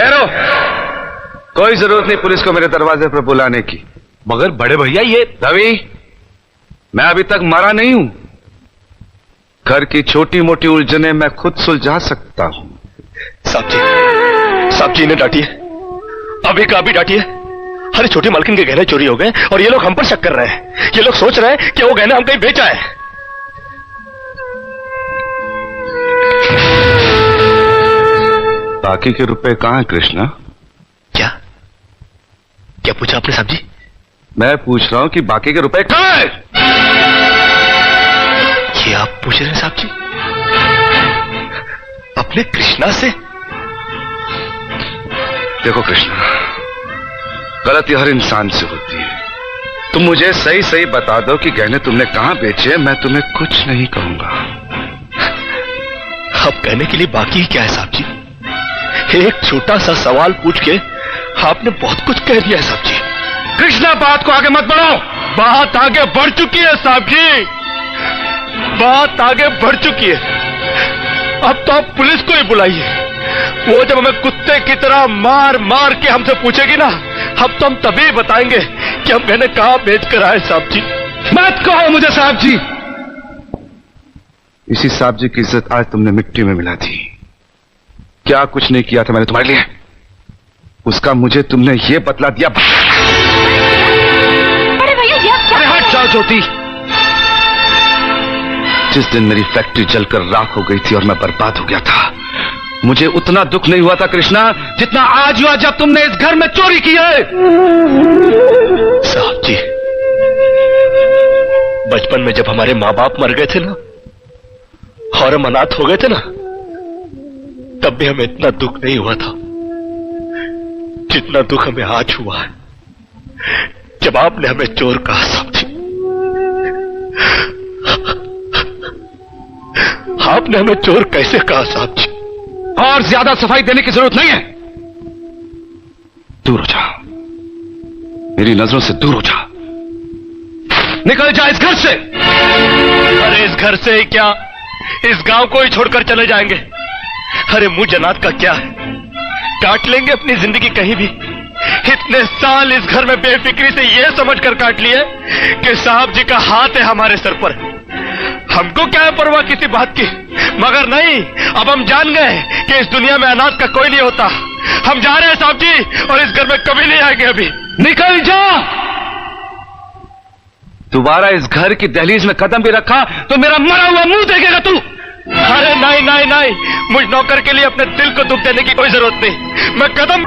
ठहरो, कोई जरूरत नहीं पुलिस को मेरे दरवाजे पर बुलाने की। मगर बड़े भैया ये रवि, मैं अभी तक मरा नहीं हूं। घर की छोटी मोटी उलझने मैं खुद सुलझा सकता हूं। साहब जी ने डांटिए, अभी का अभी डांटिए। अरे छोटी मालकिन के गहने चोरी हो गए और ये लोग हम पर शक कर रहे हैं। ये लोग सोच रहे हैं कि वो गहना हम कहीं बेचा है। बाकी के रुपए कहां हैं कृष्णा? क्या पूछा आपने साहब जी? मैं पूछ रहा हूं कि बाकी के रुपए कहां हैं? ये आप पूछ रहे हैं साहब जी अपने कृष्णा से? देखो कृष्णा, गलती हर इंसान से होती है। तुम मुझे सही सही बता दो कि गहने तुमने कहां बेचे, मैं तुम्हें कुछ नहीं कहूंगा। अब कहने के लिए बाकी ही क्या है साहब जी? एक छोटा सा सवाल पूछ के आपने बहुत कुछ कह दिया है साहब जी। कृष्णा, बात को आगे मत बढ़ाओ। बात आगे बढ़ चुकी है साहब जी, बात आगे बढ़ चुकी है। अब तो आप पुलिस को ही बुलाइए। वो जब हमें कुत्ते की तरह मार मार के हमसे पूछेगी ना, अब तो हम तभी बताएंगे कि हम गहने कहां बेच कर आए साहब जी। मत कहो मुझे साहब जी। इसी साहब जी की इज्जत आज तुमने मिट्टी में मिला दी। क्या कुछ नहीं किया था मैंने तुम्हारे लिए, उसका मुझे तुमने ये बतला दिया। अरे भैया ये क्या? अरे हट जाओ ज्योति। जिस दिन मेरी फैक्ट्री जलकर राख हो गई थी और मैं बर्बाद हो गया था, मुझे उतना दुख नहीं हुआ था कृष्णा जितना आज हुआ जब तुमने इस घर में चोरी की है। साहब जी, बचपन में जब हमारे माँ बाप मर गए थे ना और हम अनाथ हो गए थे ना, तब भी हमें इतना दुख नहीं हुआ था जितना दुख हमें आज हुआ है जब आपने हमें चोर कहा साहब जी। आपने हमें चोर कैसे कहा साहब जी? और ज्यादा सफाई देने की जरूरत नहीं है। दूर हो जा, मेरी नजरों से दूर हो जा। निकल जा इस घर से। अरे इस घर से ही क्या, इस गांव को ही छोड़कर चले जाएंगे। अरे मुझ जनात का क्या है, काट लेंगे अपनी जिंदगी कहीं भी। इतने साल इस घर में बेफिक्री से ये समझकर काट लिए कि साहब जी का हाथ है हमारे सर पर। हमको क्या है परवाह किसी बात की, मगर नहीं, अब हम जान गए कि इस दुनिया में अनाथ का कोई नहीं होता। हम जा रहे हैं साहब जी और इस घर में कभी नहीं आएंगे। अभी निकल जा। दोबारा इस घर की दहलीज में कदम भी रखा तो मेरा मरा हुआ मुंह देखेगा तू। अरे नहीं नहीं नहीं, मुझ नौकर के लिए अपने दिल को दुख देने की कोई जरूरत नहीं। मैं कदम